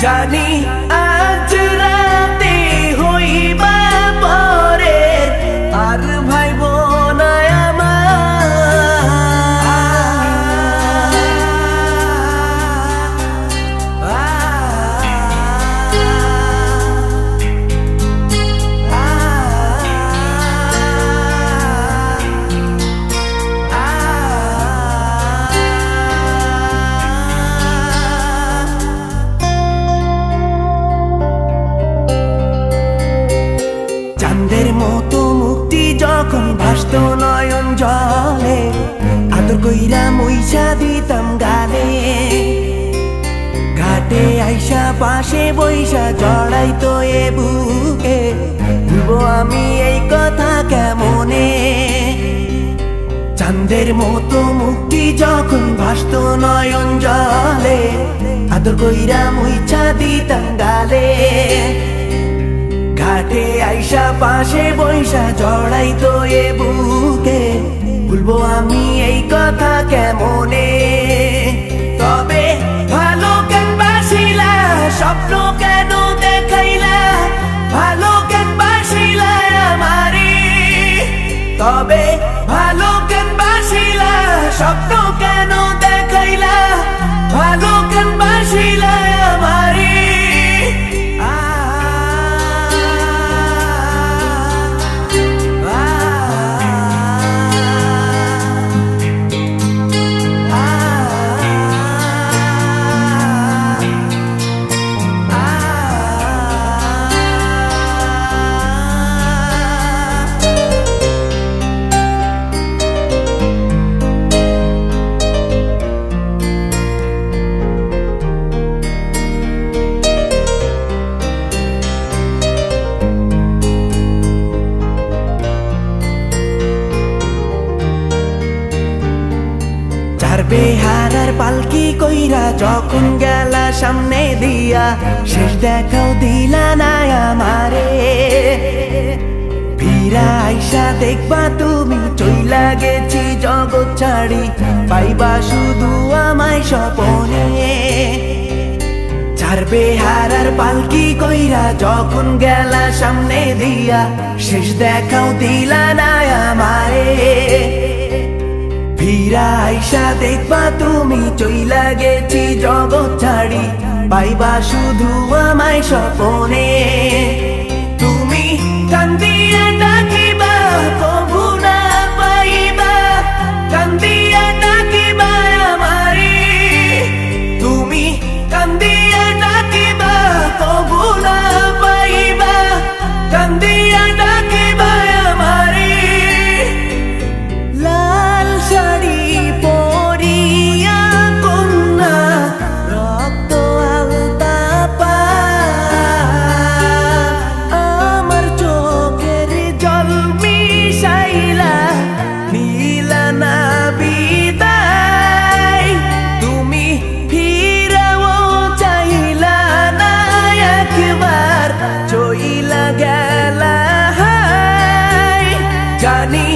জানি আজ রাতে হইবা পরে আর ভাইব না চাঁদের মতো মুক্তি যখন ভাসত নয়ন জলে আদর কইরা মইসা দিতাম গালে ঘাটে আইসা পাশে বইসা জড়াইতো এ বুকে ভুলবো আমি এই কথা কেমনে চাঁদের মতো মুক্তি যখন ভাসত নয়ন জলে আদর কইরা মইসা দিতাম গালে ঘাটে আইসা পাশে বইসা জড়াইতো এ বুকে ভুলবো আমি এই কথা কেমনে তবে ভালো কেন বাসিলা স্বপ্ন কেন দেখাইলা ভালো কেন বাসিলা আমারে তবে ভালো কেন বাসিলা স্বপ্ন কেন দেখাইলা ভালো কেন বাসিলা আমারে বেহারার পালকি কইরা যখন গেলা সামনে দিয়া শেষ দেখাও দিলা না আমারে ফিরা আইসা দেখবা তুমি চইলা গেছি জগৎ ছাড়ি পাইবা শুধু আমায় স্বপনে চার বেহারার পালকি কইরা যখন গেলা সামনে দিয়া শেষ দেখাও দিলা না আমারে ফিরা আইসা দেখবা তুমি চইলা গেছি জগৎ ছাড়ি পাইবা শুধু আমায় স্বপনে তুমি কান্দিয়া ডাকিবা কবু না পাইবা কান্দিয়া ডাকিবা আমারে তুমি কান্দিয়া ডাকিবা কবু না পাইবা কান্দিয়া ডাকিবা আমারে লাল শাড়ি পরিয়া কন্যা রক্ত আলতা পা আমার চোখের জল মিশাইলা নিলা না বিদায় তুমি ফিরাও চাইলা না একবার চইলা গেলা জানি